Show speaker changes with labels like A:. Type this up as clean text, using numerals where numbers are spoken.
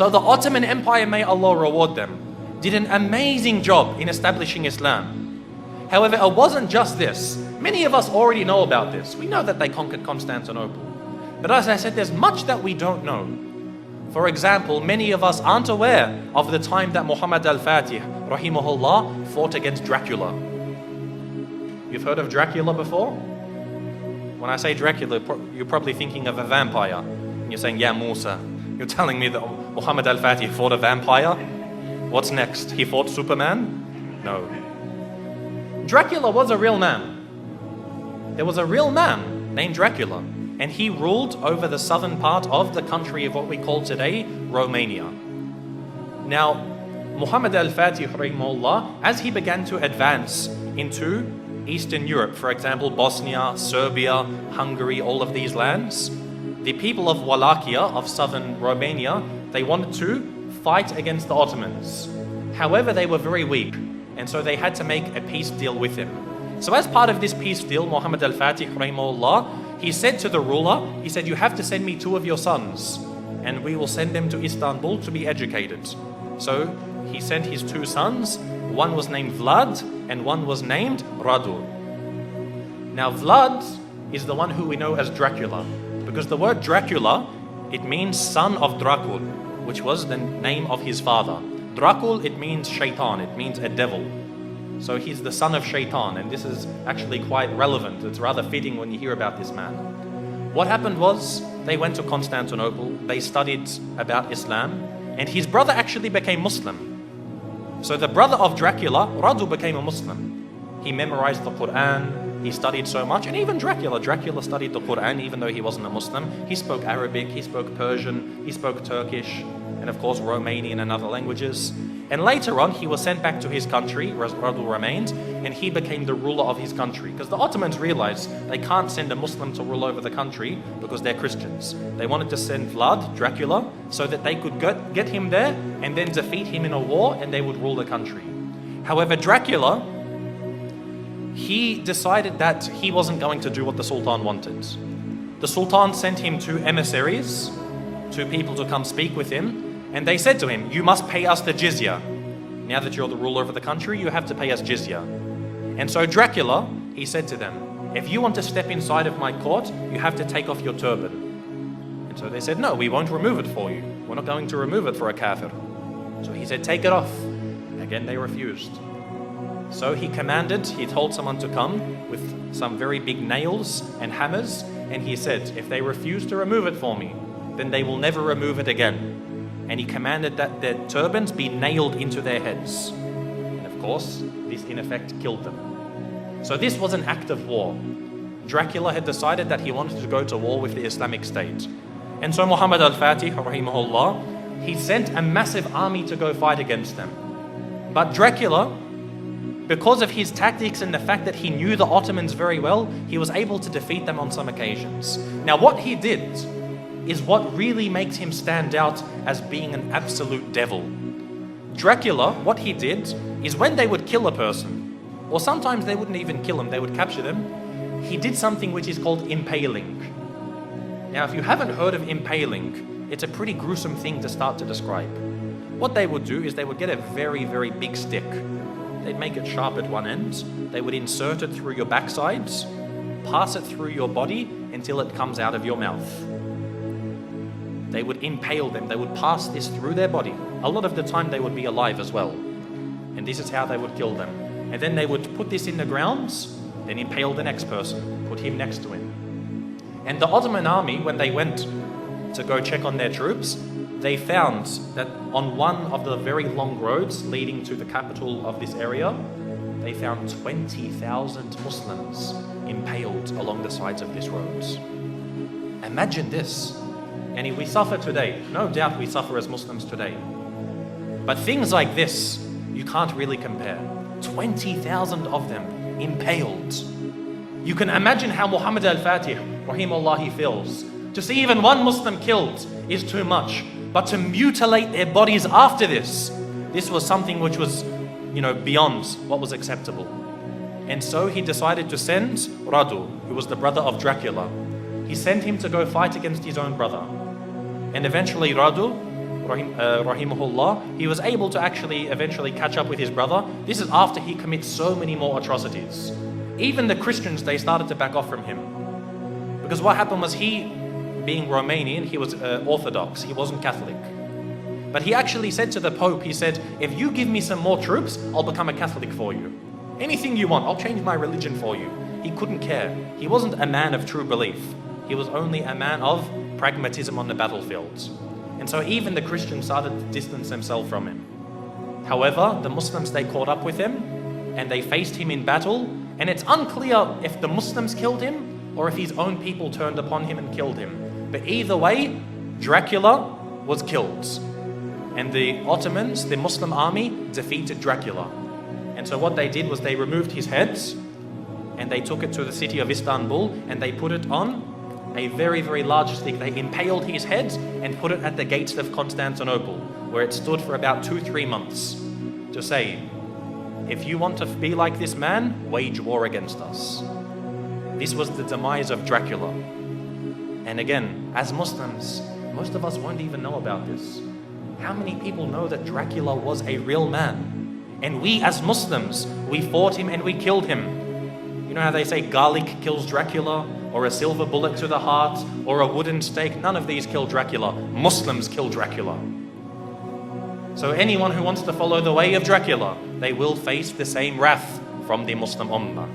A: So the Ottoman Empire, may Allah reward them, did an amazing job in establishing Islam. However, it wasn't just this. Many of us already know about this. We know that they conquered Constantinople. But as I said, there's much that we don't know. For example, many of us aren't aware of the time that Muhammad al-Fatih, rahimahullah, fought against Dracula. You've heard of Dracula before? When I say Dracula, you're probably thinking of a vampire. And you're saying, yeah, Musa. You're telling me that Muhammad al-Fatih fought a vampire? What's next? He fought Superman? No. Dracula was a real man. There was a real man named Dracula, and he ruled over the southern part of the country of what we call today Romania. Now, Muhammad al-Fatih, rahimahullah, as he began to advance into Eastern Europe, for example, Bosnia, Serbia, Hungary, all of these lands, the people of Wallachia, of southern Romania, they wanted to fight against the Ottomans. However, they were very weak, and so they had to make a peace deal with him. So as part of this peace deal, Muhammad al-Fatih, rahimahullah, he said to the ruler, he said, you have to send me 2 of your sons, and we will send them to Istanbul to be educated. So he sent his 2 sons. One was named Vlad, and one was named Radu. Now Vlad is the one who we know as Dracula, because the word Dracula, it means son of Dracul, which was the name of his father. Dracul, it means shaitan, it means a devil. So he's the son of shaitan, and this is actually quite relevant. It's rather fitting when you hear about this man. What happened was, they went to Constantinople, they studied about Islam, and his brother actually became Muslim. So the brother of Dracula, Radu, became a Muslim. He memorized the Quran, he studied so much, and even Dracula studied the Quran even though he wasn't a Muslim. He spoke Arabic, he spoke Persian, he spoke Turkish, and of course Romanian and other languages. And later on, he was sent back to his country, Radu remained, and he became the ruler of his country. Because the Ottomans realized they can't send a Muslim to rule over the country because they're Christians. They wanted to send Vlad, Dracula, so that they could get him there and then defeat him in a war, and they would rule the country. However, Dracula, he decided that he wasn't going to do what the Sultan wanted. The Sultan sent him 2 emissaries, 2 people to come speak with him, and they said to him, you must pay us the jizya. Now that you're the ruler of the country, you have to pay us jizya. And so Dracula, he said to them, if you want to step inside of my court, you have to take off your turban. And so they said, no, we won't remove it for you. We're not going to remove it for a kafir. So he said, take it off. Again, they refused. So he told someone to come with some very big nails and hammers, and he said, if they refuse to remove it for me, then they will never remove it again. And he commanded that their turbans be nailed into their heads. And of course, this in effect killed them. So this was an act of war. Dracula had decided that he wanted to go to war with the Islamic State. And so Muhammad al-Fatih, rahimahullah, he sent a massive army to go fight against them. But Dracula, because of his tactics and the fact that he knew the Ottomans very well, he was able to defeat them on some occasions. Now what he did is what really makes him stand out as being an absolute devil. Dracula, what he did is when they would kill a person, or sometimes they wouldn't even kill him, they would capture them, he did something which is called impaling. Now, if you haven't heard of impaling, it's a pretty gruesome thing to start to describe. What they would do is they would get a very, very big stick. They'd make it sharp at one end, they would insert it through your backsides, pass it through your body until it comes out of your mouth. They would impale them, they would pass this through their body. A lot of the time they would be alive as well. And this is how they would kill them. And then they would put this in the grounds, then impale the next person, put him next to him. And the Ottoman army, when they went to go check on their troops, they found that on one of the very long roads leading to the capital of this area, they found 20,000 Muslims impaled along the sides of this road. Imagine this. And if we suffer today, no doubt we suffer as Muslims today. But things like this, you can't really compare. 20,000 of them impaled. You can imagine how Muhammad al-Fatih, rahimahullah, he feels. To see even one Muslim killed is too much. But to mutilate their bodies after this was something which was, beyond what was acceptable. And so he decided to send Radu, who was the brother of Dracula. He sent him to go fight against his own brother. And eventually Radu, rahimahullah, he was able to actually eventually catch up with his brother. This is after he commits so many more atrocities. Even the Christians, they started to back off from him. Because what happened was he, being Romanian, he was Orthodox, he wasn't Catholic. But he actually said to the Pope, he said, if you give me some more troops, I'll become a Catholic for you. Anything you want, I'll change my religion for you. He couldn't care. He wasn't a man of true belief. He was only a man of pragmatism on the battlefields. And so even the Christians started to distance themselves from him. However, the Muslims, they caught up with him and they faced him in battle. And it's unclear if the Muslims killed him or if his own people turned upon him and killed him. But either way, Dracula was killed. And the Ottomans, the Muslim army, defeated Dracula. And so what they did was they removed his heads and they took it to the city of Istanbul and they put it on a very, very large stick. They impaled his head and put it at the gates of Constantinople, where it stood for about 2-3 months, to say, if you want to be like this man, wage war against us. This was the demise of Dracula. And again, as Muslims, most of us won't even know about this. How many people know that Dracula was a real man? And we as Muslims, we fought him and we killed him. You know how they say garlic kills Dracula, or a silver bullet to the heart, or a wooden stake? None of these kill Dracula. Muslims kill Dracula. So anyone who wants to follow the way of Dracula, they will face the same wrath from the Muslim Ummah.